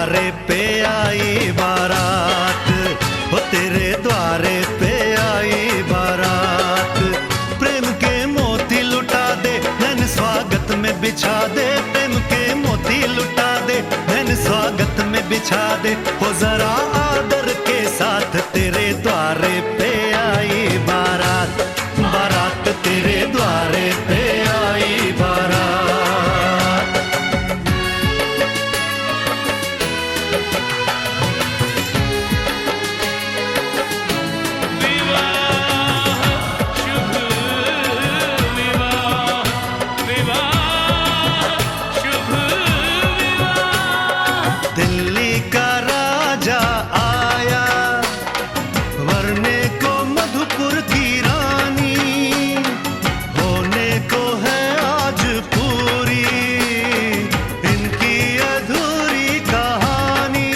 द्वारे पे आई बारात, वो तेरे द्वारे पे आई बारात। प्रेम के मोती लुटा दे, नैन स्वागत में बिछा दे। प्रेम के मोती लुटा दे, नैन स्वागत में बिछा दे। हो जरा आदर के साथ तेरे द्वारे पे आई बारात, बारात तेरे द्वारे पे आई बारात। दिल्ली का राजा आया, वरने को मधुपुर की रानी। होने को है आज पूरी इनकी अधूरी कहानी।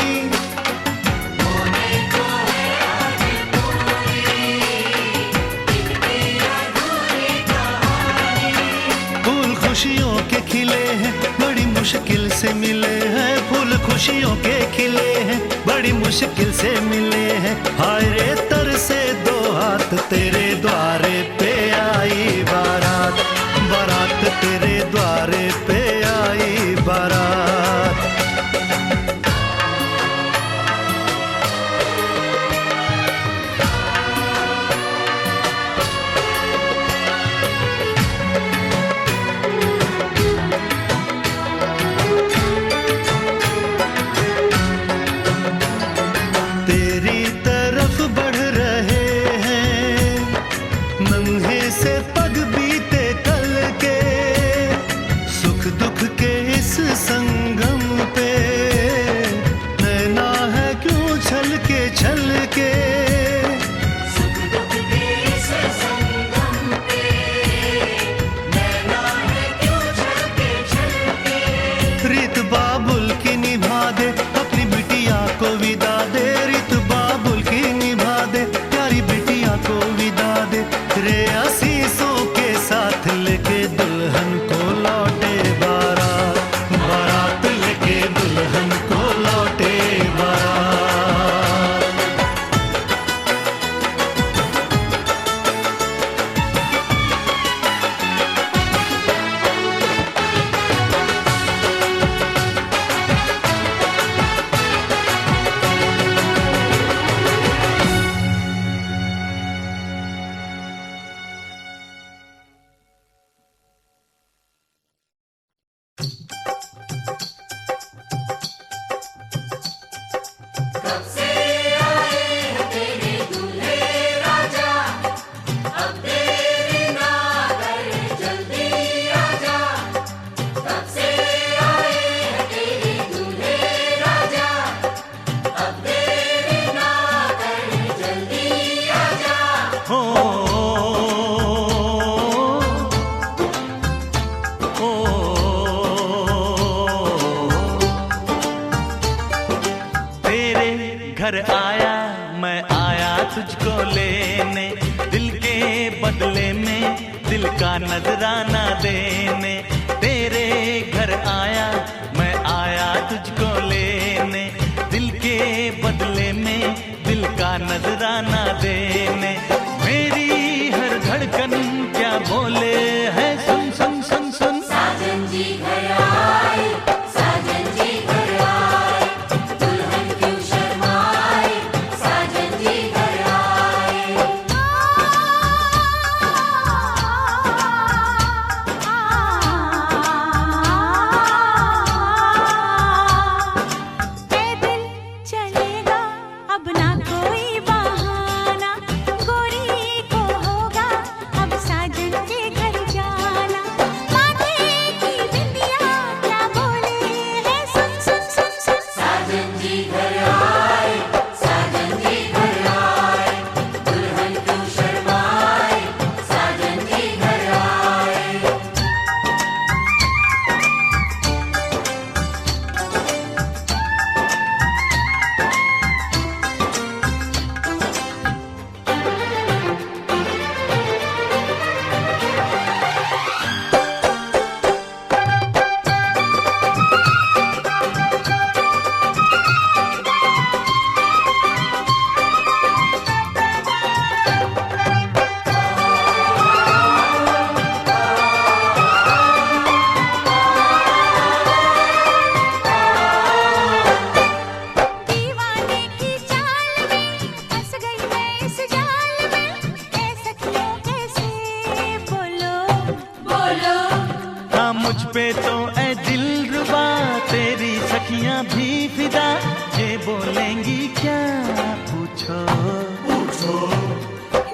होने को है आज पूरी इनकी अधूरी कहानी। फूल खुशियों के खिले हैं, बड़ी मुश्किल से मिले हैं। फूल खुशियों के खिले हैं, बड़ी मुश्किल से मिले हैं। हाय रे तर से दो हाथ, तेरे द्वारे पे आई बारात, बारात तेरे द्वारे पे आई बारात। तेरी तरफ बढ़ रहे हैं नन्हे से पग बीते कल के। सुख दुख के इस संगम पे नैना है क्यों छलके छलके। सुख दुख के इस संगम पे नैना है क्यों छलके छलके। रीत बाबुल की निभा दे, अपनी बिटिया को विदा दे। रीत बाबुल की निभा दे, प्यारी बिटिया को विदा दे। रे आशीषों के साथ लेके दुल्हन को लौटे बारात, बारात लेके दुल्हन को लौटे बारात। घर आया मैं आया तुझको लेने, दिल के बदले में दिल का नजराना देने। तेरे घर आया मैं आया तुझको लेने, दिल के बदले में दिल का नजराना देने। मेरी हर धड़कन क्या बोले है, सुन सुन सुन सुन। साजन जी घर आए, साजन जी घर आए, दुल्हन क्यों शर्माए, साजन जी घर आए। पैदल चलेगा अब ना कोई बहाना, फिदा, ये बोलेंगी क्या पूछो पूछो।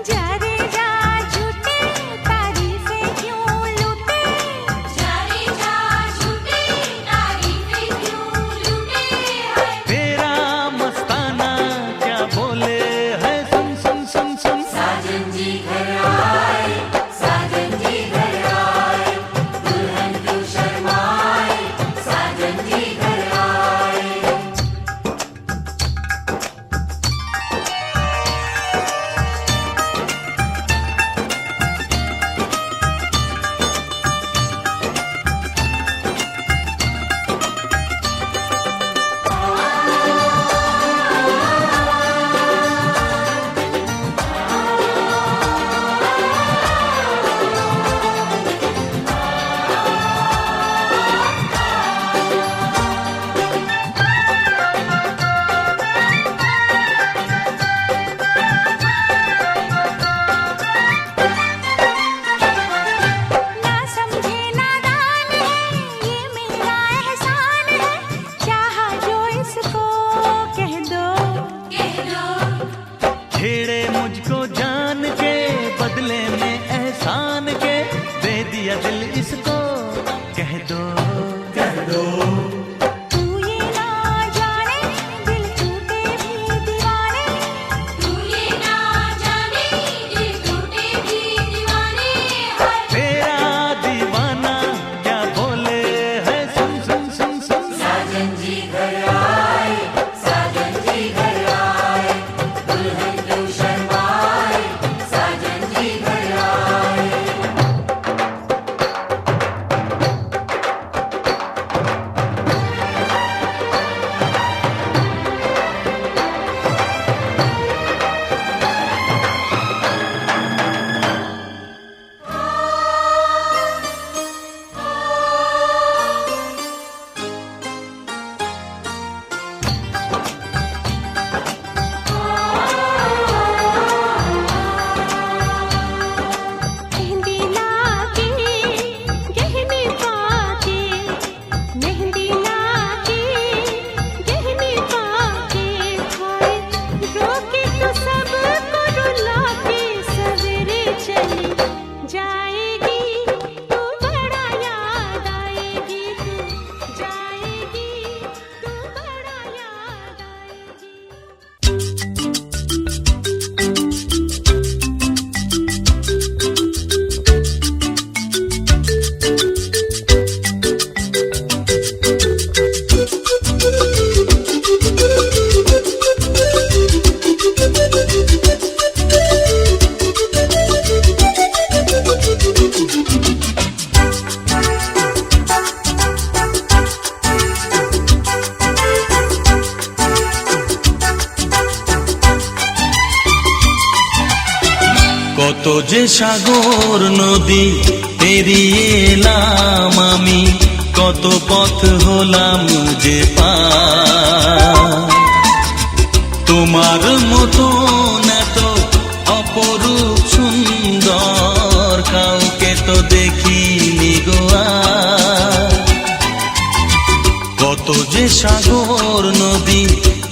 जा रे जा झूठे तारीफें क्यों लूटे, जा रे जा झूठे तारीफें क्यों लूटे है। तेरा मस्ताना क्या बोले है, सुन सुन सुन सुन। साजन जी घर आए, साजन जी घर आए, दुल्हन क्यों शर्माए, साजन जी घर आए। ना समझे नादान है, ये मेरा एहसान है, चाहा जो इसको कह दो, कह दो। छेड़े मुझको जान के, बदले में एहसान के, दे दिया दिल इसको, कह दो कह दो। तू ये ना जाने दिल टूटे भी दीवाने, तू ये ना जाने दिल टूटे भी दीवाने है। तेरा दीवाना क्या बोले है, सुन सुन सुन सुन। साजन जी घर आए, साजन जी घर आए, दुल्हन क्यों शर्माए, साजन जी घर आए। मेहंदी लाके गहने पाके, मेहंदी लाके गहने पाके, हाय रोके तो सबको रुला के, सवेरे चली जाएगी तू, बड़ा याद आएगी तू, जाएगी तू, बड़ा याद आएगी। কত যে সাগর নদী পেরিয়ে এলাম আমি, কত পথ হলাম যে পার। তোমার মতন এত অপরূপ সুন্দর কাউকে তো দেখিনি গো আর। কত যে সাগর নদী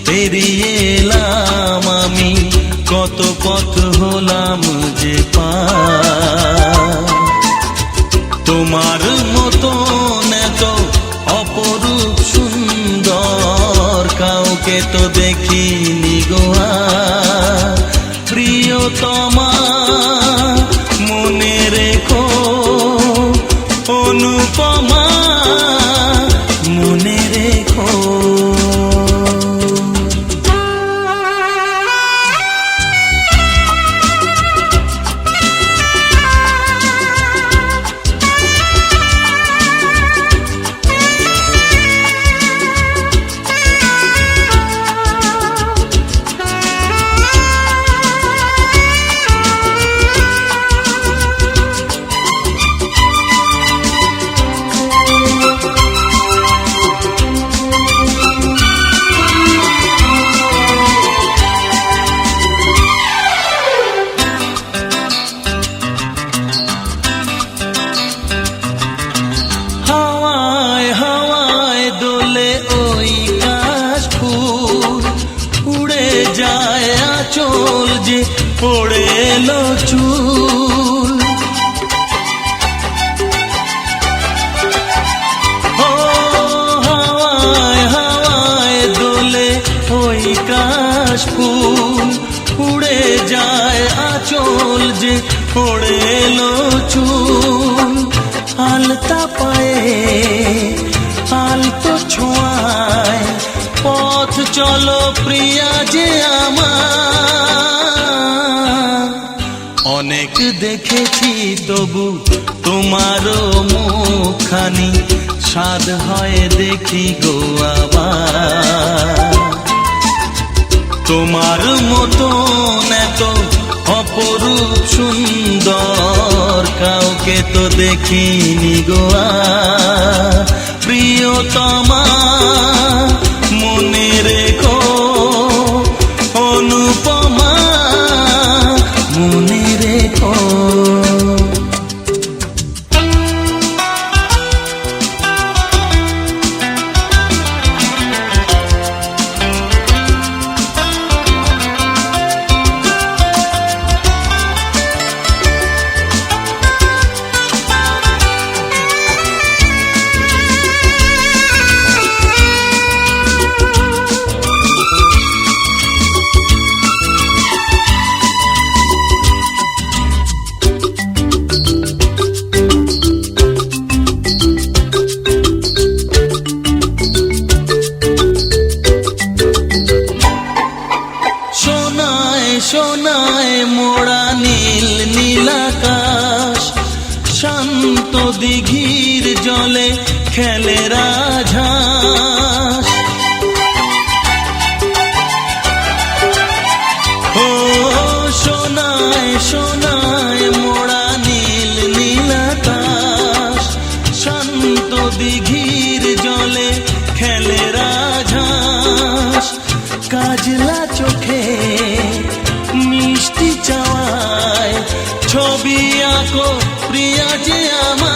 পেরিয়ে এলাম আমি, কত পথ হলাম যে পার। তোমার মতন এত অপরূপ সুন্দর কাউকে তো দেখিনি গো আর। প্রিয়তমা মনে রেখো, অনুপমা মনে রেখো। পড়ে এলো চুল। ও হাওয়ায় হাওয়ায় দোলে ওই কাশ ফুল, উড়ে যায় আঁচল যে পড়ে এলো চুল। আলতা পায়ে আলতো ছোঁয়ায় পথ চলো প্রিয়া যে আমার। অনেক দেখেছি তবু তোমারও মুখখানি, স্বাদ হয় দেখি গো আবার। তোমার মতন এত অপরূপ সুন্দর কাউকে তো দেখিনি গো আর। প্রিয়তমা মনে রেখো, অনুপমা মনে রেখো। সোনায় মোড়া নীল নীলাকাশ, শান্ত দিঘির জলে খেলে রাজহাঁস। ও সোনায় সোনায় মোড়া নীল নীলাকাশ, শান্ত দিঘির জলে খেলে রাজহাঁস। কাজলা চোখে মিষ্টি চাওয়ায় ছবি আঁকো প্রিয়া যে আমার।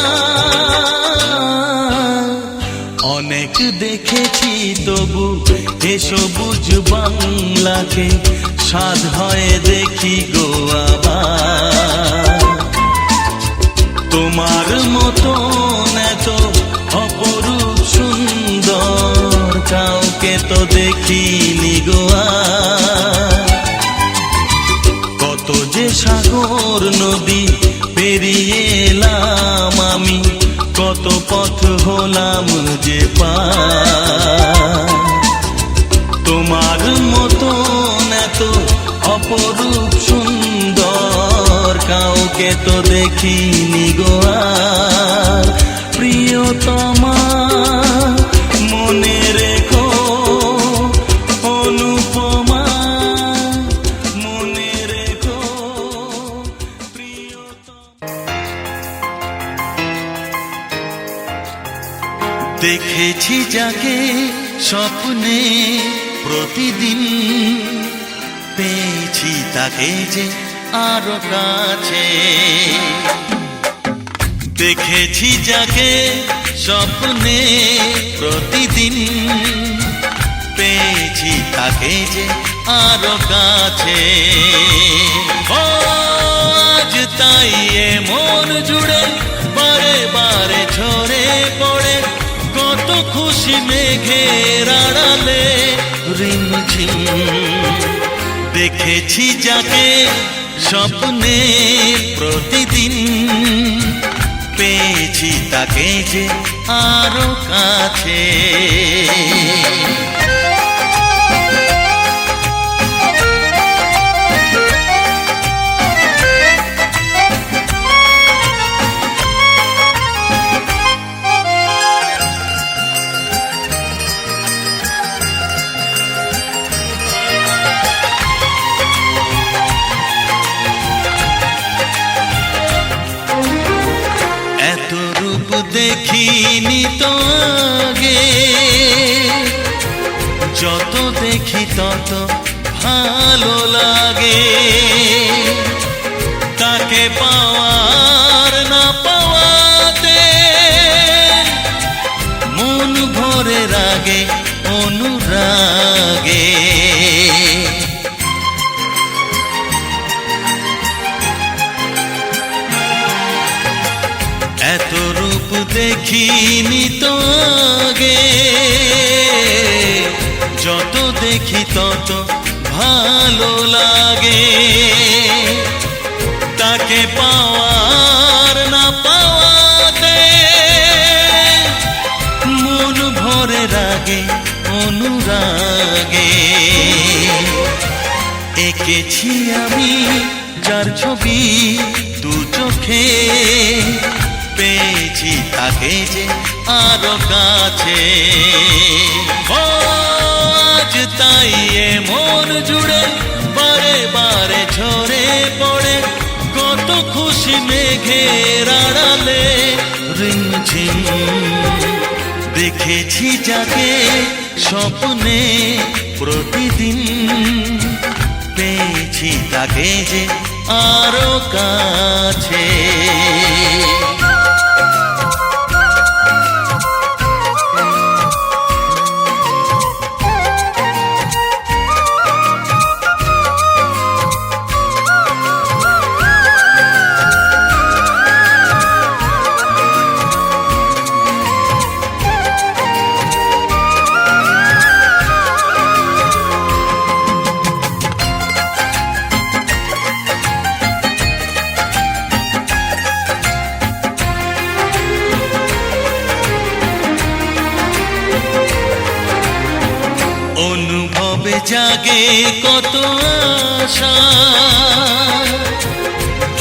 অনেক দেখেছি তবু এ সবুজ বাংলাকে, স্বাদ হয় দেখি গো আবার। তোমার মতন এত অপরূপ সুন্দর কাউকে তো দেখিনি গো আর। কত যে সাগর নদী পেরিয়ে এলাম আমি, কত পথ হলাম যে পার। তোমার মতন এত অপরূপ সুন্দর কাউকে তো দেখিনি গো আর। প্রিয়তমা মনে রেখো, অনুপমা মনে রেখো, প্রিয়তমা। দেখেছি যাকে স্বপ্নে প্রতিদিন, পেয়েছি তাকে যে আরো কাছে। দেখেছি যাকে স্বপ্নে প্রতিদিন, পেয়েছি তাকে যে আরো কাছে। ও আজ তাই এ মন জুড়ে বারে বারে ঝরে পড়ে, কত খুশি মেঘের আড়ালে রিমঝিম। দেখেছি যাকে স্বপ্নে প্রতিদিন, পেয়েছি তাকে যে আরো কাছে। দেখিনি তো আগে, যত দেখি তত ভালো লাগে। তাকে পাওয়ার না পাওয়াতে মন ভরে রাগে অনুরাগে। দেখি তত ভালো লাগে, তাকে পাওয়ার না পাওয়াতে মন ভরে রাগে অনুরাগে। এঁকেছি আমি যার ছবি দু চোখে, পেয়েছি তাকে যে আরো কাছে। ও আজ তাই এ মন জুড়ে বারে বারে ঝরে পড়ে, কত খুশি মেঘের আড়ালে রিমঝিম। দেখেছি যাকে স্বপ্নে প্রতিদিন, পেয়েছি তাকে যে আরো কাছে। অনুভবে জাগে কত আশা,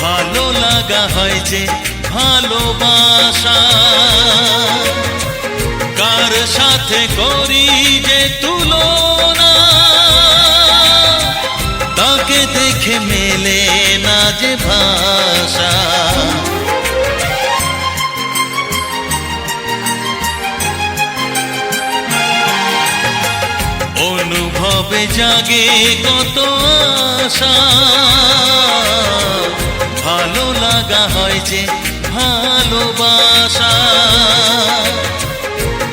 ভালো লাগা হয় যে ভালোবাসা। কার সাথে করি যে তুলনা, তাকে দেখে মেলে না যে ভাষা। অনুভবে জাগে কত আশা, ভালো লাগা হয় যে ভালোবাসা।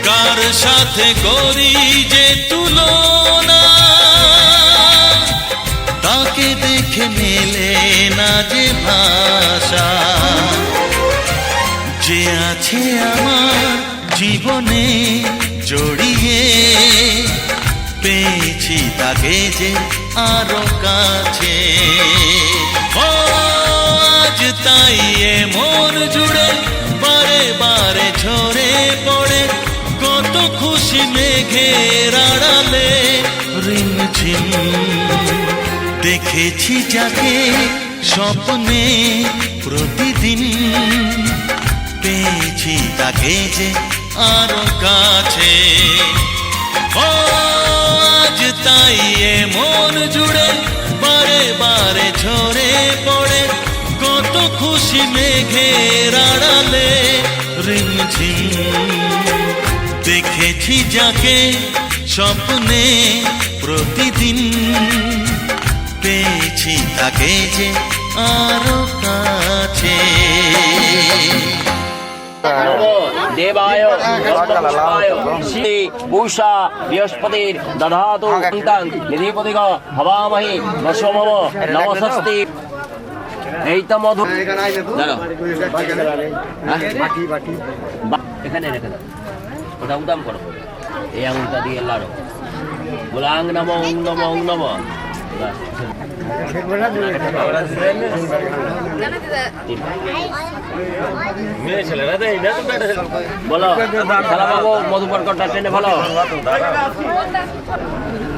কার সাথে করি যে তুলনা, তাকে দেখে মেলে না যে ভাষা। যে আছে আমার জীবনে জড়িয়ে, পেয়েছি তাকে যে আরো কাছে। ও আজ তাই এ মন জুড়ে বারে বারে ঝরে পড়ে, কত খুশি মেঘের আড়ালে রিমঝিম। দেখেছি যাকে স্বপ্নে প্রতিদিন, পেয়েছি তাকে যে আরো কাছে। ও আজ তাই এ মন জুড়ে বারে বারে ঝরে পড়ে, কত খুশি মেঘের আড়ালে রিমঝিম। দেখেছি যাকে স্বপ্নে প্রতিদিন, পেয়েছি তাকে যে আরো কাছে। দেবায় নমঃ শ্রী পূষা বৃহস্পতির দধাতু সন্তান নিধিপতিগ হবামহি নশমম নমস্তি। এই তো মধু জানো এখানে রেখে দাও, ওটা উদাম করো। এই আঙুলটা দিয়ে লাড়ো, গোলাং নম ওং নম ওং নম। বলো খেলা বাবু মধুকর কটা ট্রেনে ভালো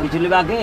কিছু বাকি।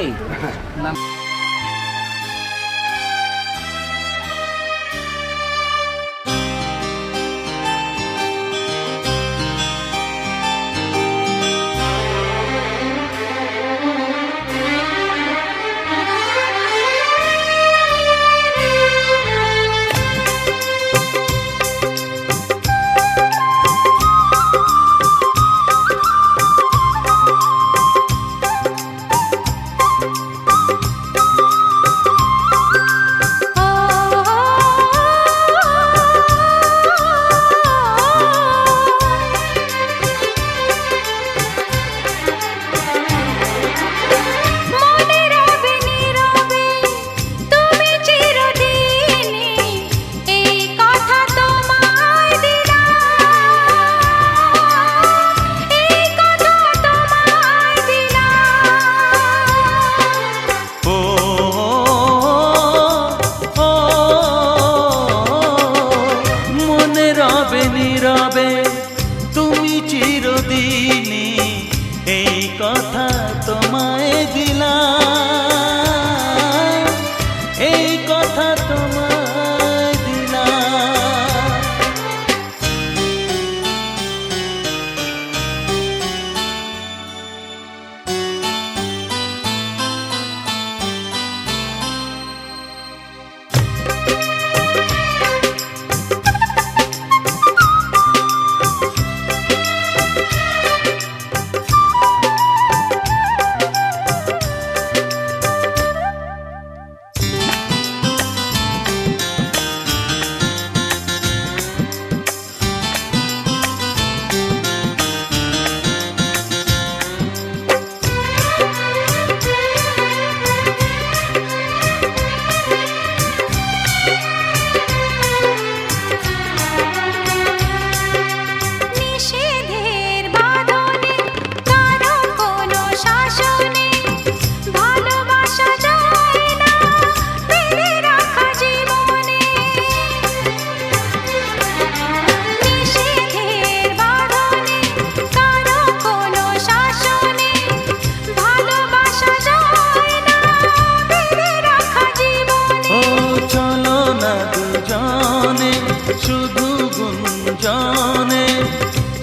শুধু গুঞ্জনে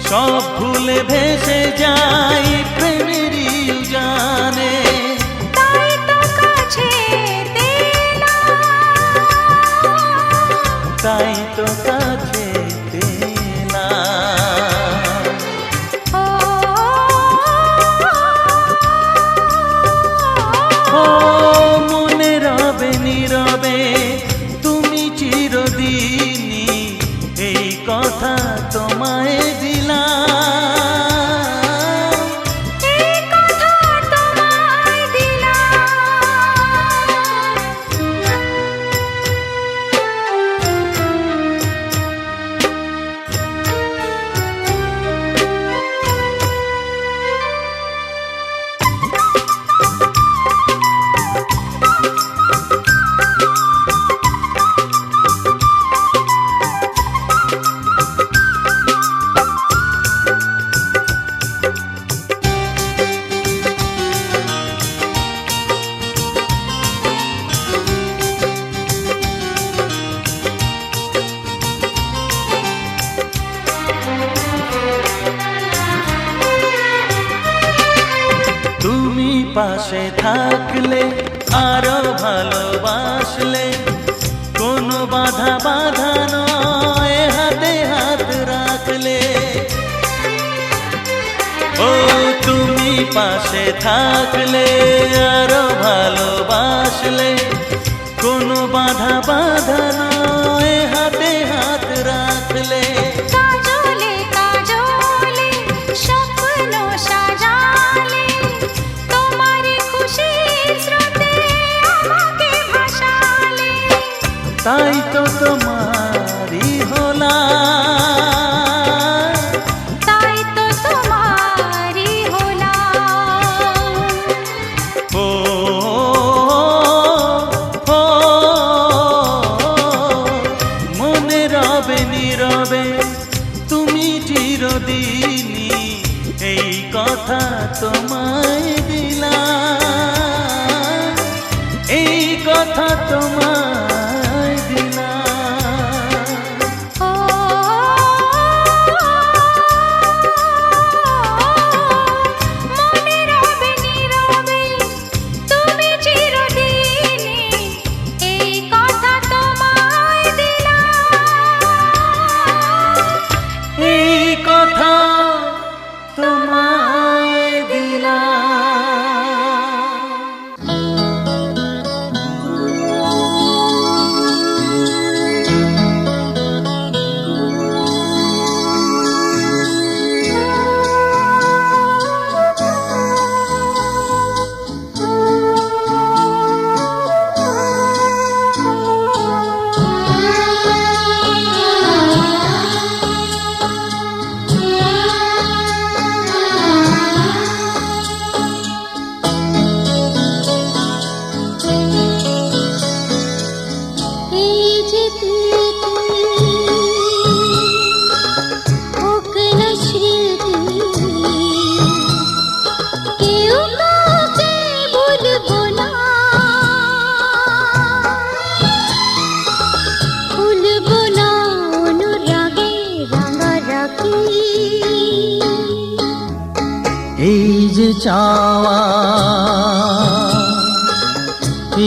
সব ভুলে ভেসে যাই প্রেমেরই উজানে। তাই তো কাছে তাই তো কাছে ও মনে রবে নীরবে তুমি চিরদিনই, এই কথা তোমায় দিলাম, এই কথা তোমায় তুমি পাশে থাকলে আরো ভালোবাসলে, কোনো বাধা বাধা নয় হাতে হাত রাখলে। ও তুমি পাশে থাকলে আরো ভালোবাসলে, কোনো বাধা বাধা নয় হাতে হাত রাখলে। কাজলে কাজলে স্বপ্ন সাজালে, তোমার খুশির স্রোতে আমাকে ভাসালে। তাই তো তোমারই হলাম, তাই তো তোমারই হলাম। ও মনে রবে নীরবে তুমি চিরদিনই, এই কথা তোমায় দিলাম, এই কথা তোমায় দিলাম। ও মনে রবে নীরবে তুমি চিরদিনই, এই কথা তোমায় দিলাম, এই কথা তোমায় দিলাম। এই যে তুই হোক না স্মৃতি, কেউ কাউকে বলবো না, ভুলবো না অনুরাগে রাঙারাখি। এই যে চাওয়া,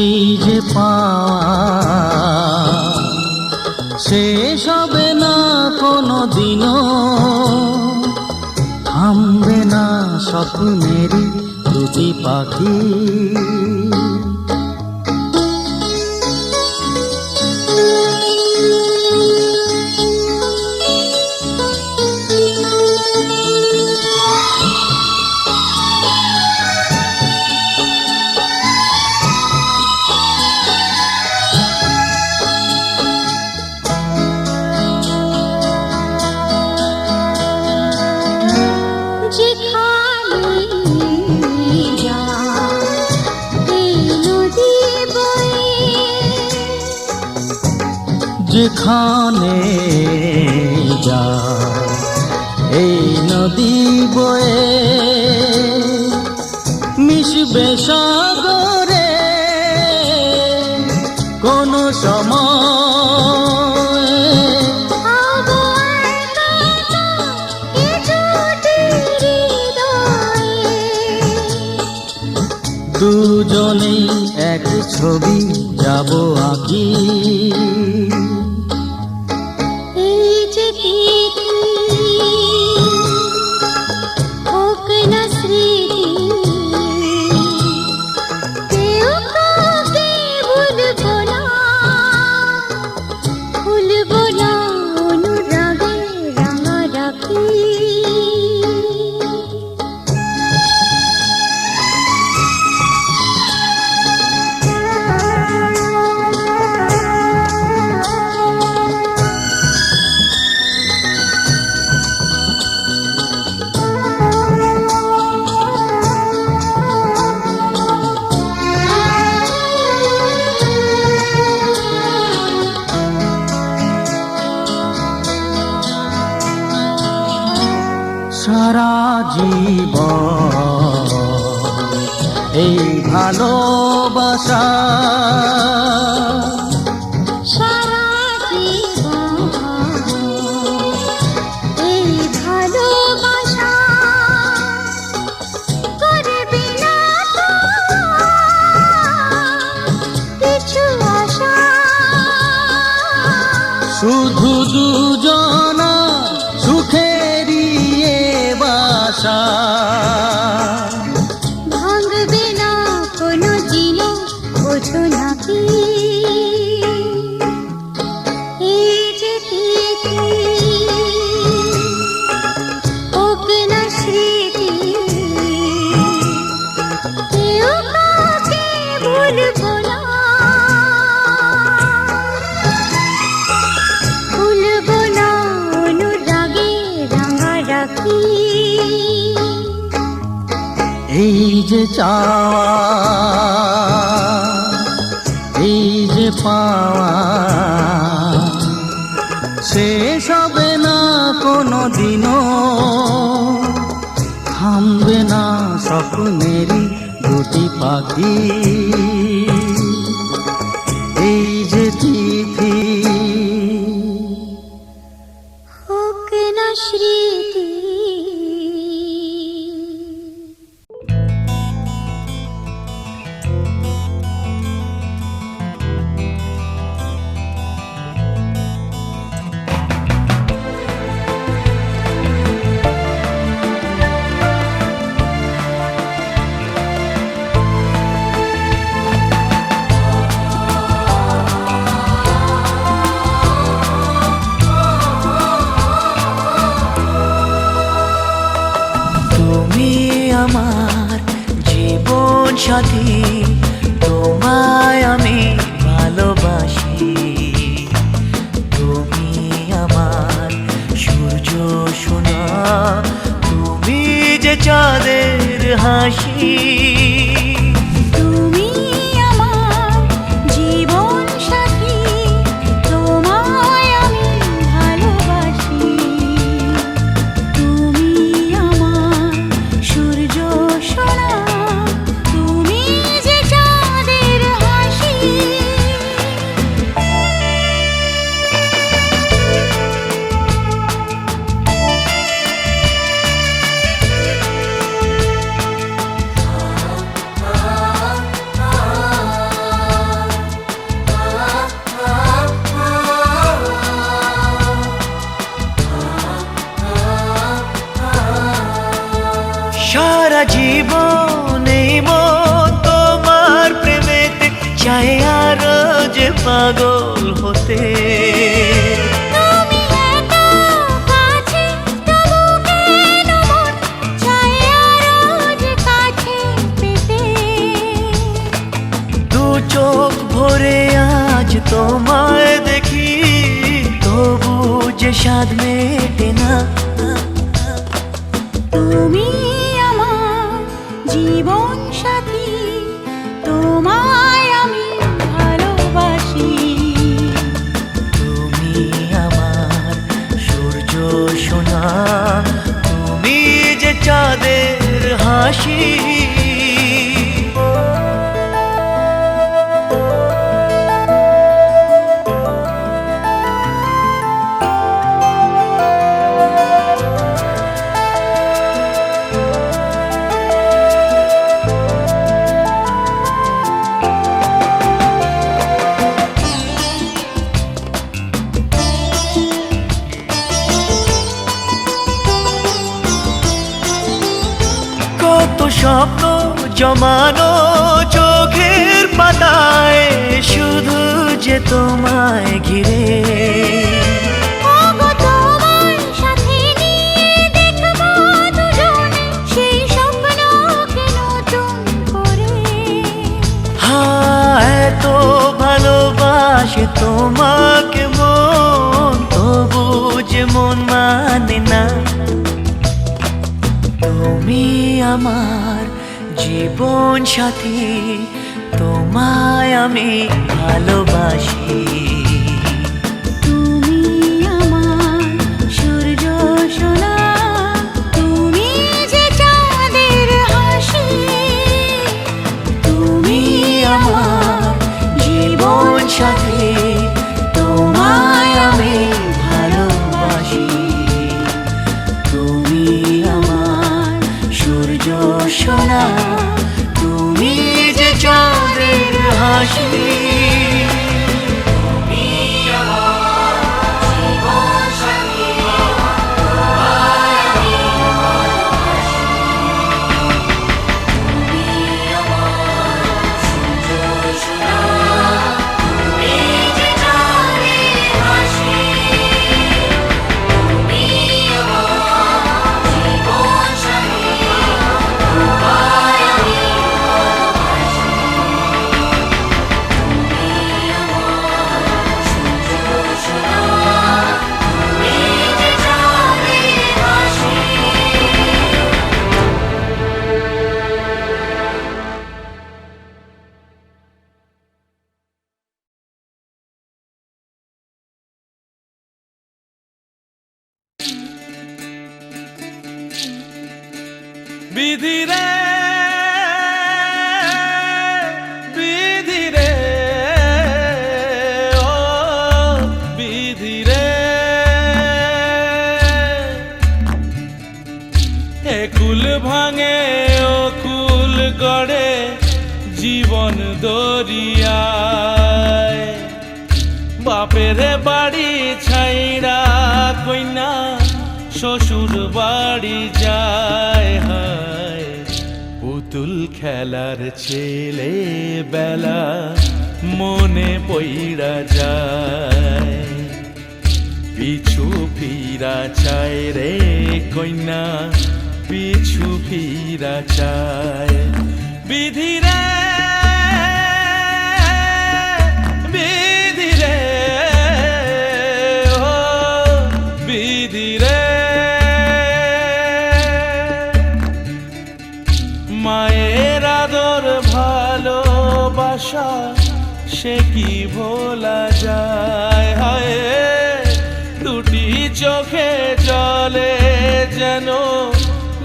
এই যে পাওয়া, শেষ হবে না কোনো দিনও, থামবে না স্বপ্নেরই দুটি পাখি। যেখানে যা এই নদী বয়ে মিশবে সাগরে কোন সময় দুজনেই এক ছবি যাব আঁকি। এই যে পৃথিবী হোক না স্মৃতি, কেউ কাউকে ভুলবো না, ভুলবো না অনুরাগে রাঙারাখি। সারা জীবন এই ভালোবাসা, সারা জীবন এই ভালোবাসা করবি না তো কিছু আশা। শুধু দুজনা সুখেরই এ বাসা। ভাঙবে না কোনো দিনও বোঝো নাকি, এই যে পৃথিবী হোক না স্মৃতি, কেউ কাউকে ভুলবো না, ভুলবো না অনুরাগে রাঙারাখি। এই যে চাওয়া, এই যে পাওয়া, শেষ হবে না কোনো দিনও, থামবে না স্বপ্নেরই দুটি পাখি। এই যে তিথি হোক না স্মৃতি। তুমি আমার জীবন সাথী, তোমায় আমি ভালোবাসি। তুমি আমার সূর্য সোনা, তুমি যে চাঁদের হাসি। তুমি আমার জীবন সাথী, তোমায় আমি ভালোবাসি। তুমি আমার সূর্য সোনা, তুমি যে চাঁদের হাসি। সারা জীবন এই মন তোমার প্রেমেতে চাই আরো যে পাগল হতে। তুমি এত কাছে, তবু কেন মন চায় আরো যে কাছে পেতে। দু চোখ ভরে আজ তোমায় দেখি, তবু যে স্বাদ মেটে না। তুমি আমার জীবন সাথী, তোমায় আমি ভালোবাসি। তুমি আমার সূর্য সোনা, তুমি যে চাঁদের হাসি। জমানো চোখের পাতায় শুধু যে তোমায় ঘিরে। ওগো তোমার সাথে নিয়ে দেখবো দুজনে সেই স্বপ্নকে নতুন করে। এত ভালোবাসে তোমাকে মন, তবু যে মন মানে না। তুমি আমার জীবন সাথী, তোমায় আমি ভালোবাসি। তুমি আমার সূর্য সোনা, তুমি যে চাঁদের হাসি। তুমি আমার জীবন সাথী, তোমায় আমি ভালোবাসি। তুমি আমার সূর্য সোনা, তুমি যে চাঁদের হাসি। বিধি রে বিধি রে ও বিধি রে, একুল ভাঙে ও কুল গড়ে জীবন দরিয়ায়। বাপের বাড়ি ছাইড়া কইনা শ্বশুর বাড়ি যায়। হায় পুতুল খেলার ছেলে বেলা মনে পইড়া যায়। পিছু ফিরা চায় রে কইনা, পিছু ফিরা চায়। বিধি রে বিধি রে ও বিধি রে, মায়ের আদর ভালোবাসা সে কি ভোলা যায়। হায় দুটি চোখে জলে যেন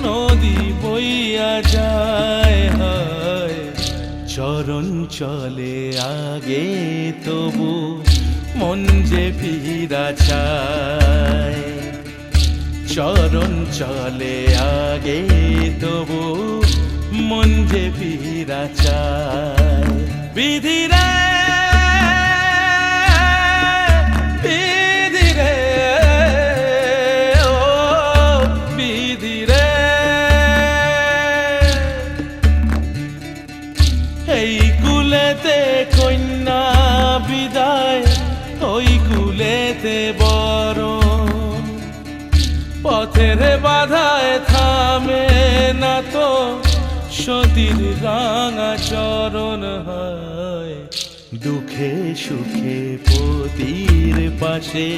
নদী বইয়া যায়। হায় চরণ চলে আগে তবু মন যে ফিরা চায়। চরণ চলে আগে তবু মন যে ফিরা চায়। বিধি রে বিধি রে ও বিধি রে, এই কুলেতে কন্যা বিদায়, ওই কুলেতে বরণ। পথের বাধায় থামে না তো সতীর রাঙা চরণ। হয় দুঃখে সুখে পতির পাশে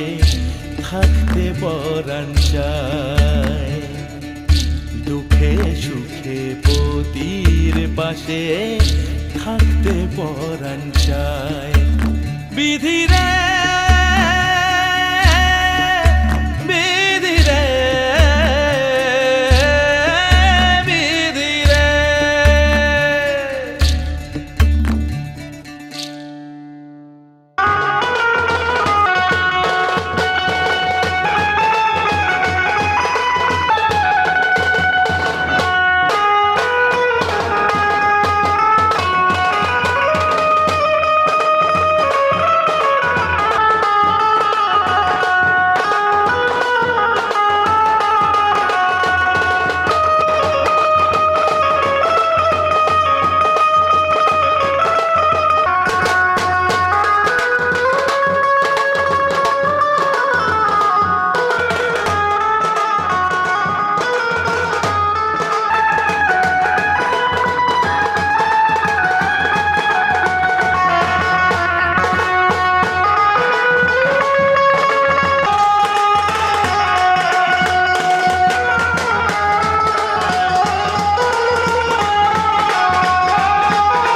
থাকতে পরাণ চায়। দুঃখে সুখে পতির পাশে থাকতে পরাণ চায়। বিধি রে